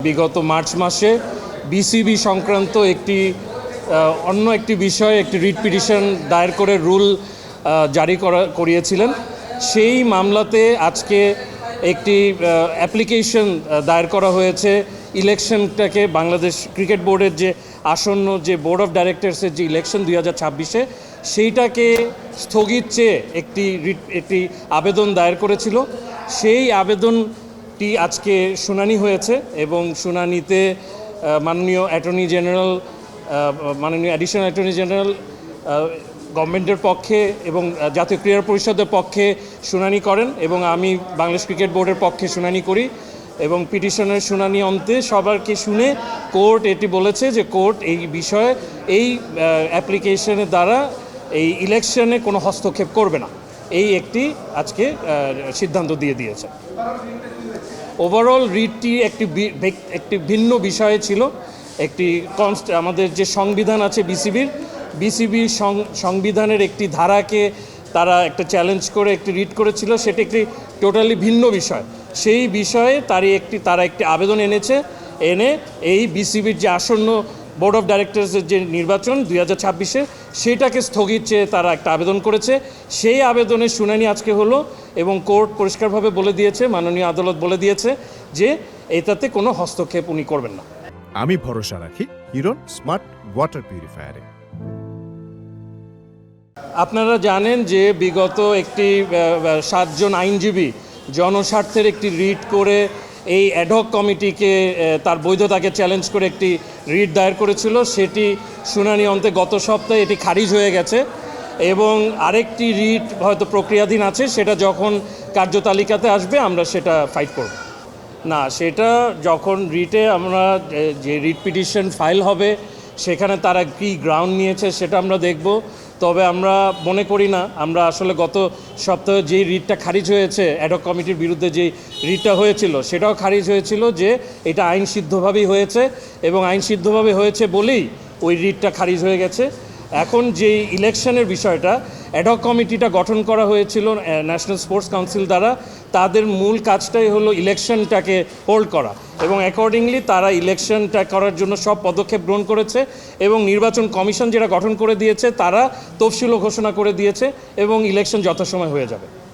বিগত মার্চ মাসে বিসিবি সংক্রান্ত অন্য একটি বিষয়ে একটি রিট পিটিশন দায়ের করে রুল জারি করিয়েছিলেন। সেই মামলাতে আজকে একটি অ্যাপ্লিকেশন দায়ের করা হয়েছে ইলেকশনটাকে বাংলাদেশ ক্রিকেট বোর্ডের যে আসন্ন যে বোর্ড অফ ডাইরেক্টরসের যে ইলেকশন 2026-এ সেইটাকে স্থগিত চেয়ে একটি আবেদন দায়ের করেছিল। সেই আবেদনটি আজকে শুনানি হয়েছে এবং শুনানিতে মাননীয় অ্যাটর্নি জেনারেল মাননীয় অ্যাডিশনাল অ্যাটর্নি জেনারেল গভর্নমেন্টের পক্ষে এবং জাতীয় ক্রীড়া পরিষদের পক্ষে শুনানি করেন এবং আমি বাংলাদেশ ক্রিকেট বোর্ডের পক্ষে শুনানি করি এবং পিটিশনের শুনানি অন্তে সবারকে শুনে কোর্ট এটি বলেছে যে কোর্ট এই বিষয়ে এই অ্যাপ্লিকেশনের দ্বারা এই ইলেকশনে কোনো হস্তক্ষেপ করবে না, এই একটি আজকে সিদ্ধান্ত দিয়ে দিয়েছে। ওভারঅল রিটটি একটি ভিন্ন বিষয়ে ছিল। আমাদের যে সংবিধান আছে বিসিবির সংবিধানের একটি ধারাকে তারা একটা চ্যালেঞ্জ করে একটি রিট করেছিল, সেটি একটি টোটালি ভিন্ন বিষয়। সেই বিষয়ে তারা একটি আবেদন এনে এই বিসিবির যে আসন্ন বোর্ড অফ ডাইরেক্টরসের যে নির্বাচন 2026-এ সেইটাকে স্থগিত চেয়ে তারা একটা আবেদন করেছে। সেই আবেদনের শুনানি আজকে হলো এবং কোর্ট পরিষ্কারভাবে বলে দিয়েছে, মাননীয় আদালত বলে দিয়েছে যে এটাতে কোনো হস্তক্ষেপ উনি করবেন না। আমি ভরসা রাখি হিরন স্মার্ট ওয়াটার পিউরিফায়ারে। আপনারা জানেন যে বিগত 7 জন আইনজীবী জনস্বার্থের একটি রিট করে এই অ্যাডহক কমিটিকে তার বৈধতাকে চ্যালেঞ্জ করে একটি রিট দায়ের করেছিল। সেটি শুনানি অন্তে গত সপ্তাহে এটি খারিজ হয়ে গেছে এবং আরেকটি রিট হয়তো প্রক্রিয়াধীন আছে, সেটা যখন কার্যতালিকাতে আসবে আমরা সেটা ফাইট করব। না, সেটা যখন আমরা যে রিট পিটিশন ফাইল হবে সেখানে তারা কী গ্রাউন্ড নিয়েছে সেটা আমরা দেখব। তবে আমরা মনে করি না, আমরা আসলে গত সপ্তাহে যেই রিটটা খারিজ হয়েছে অ্যাডহক কমিটির বিরুদ্ধে যেই রিটটা হয়েছিল সেটাও খারিজ হয়েছিল যে এটা আইনসিদ্ধভাবেই হয়েছে এবং আইনসিদ্ধভাবে হয়েছে বলেই ওই রিটটা খারিজ হয়ে গেছে। এখন যেই ইলেকশনের বিষয়টা অ্যাডহক কমিটিটা গঠন করা হয়েছিল ন্যাশনাল স্পোর্টস কাউন্সিল দ্বারা, তাদের মূল কাজটাই হলো ইলেকশনটাকে হোল্ড করা এবং অ্যাকর্ডিংলি তারা ইলেকশনটা করার জন্য সব পদক্ষেপ গ্রহণ করেছে এবং নির্বাচন কমিশন যেটা গঠন করে দিয়েছে তারা তফসিলও ঘোষণা করে দিয়েছে এবং ইলেকশন যথাসময় হয়ে যাবে।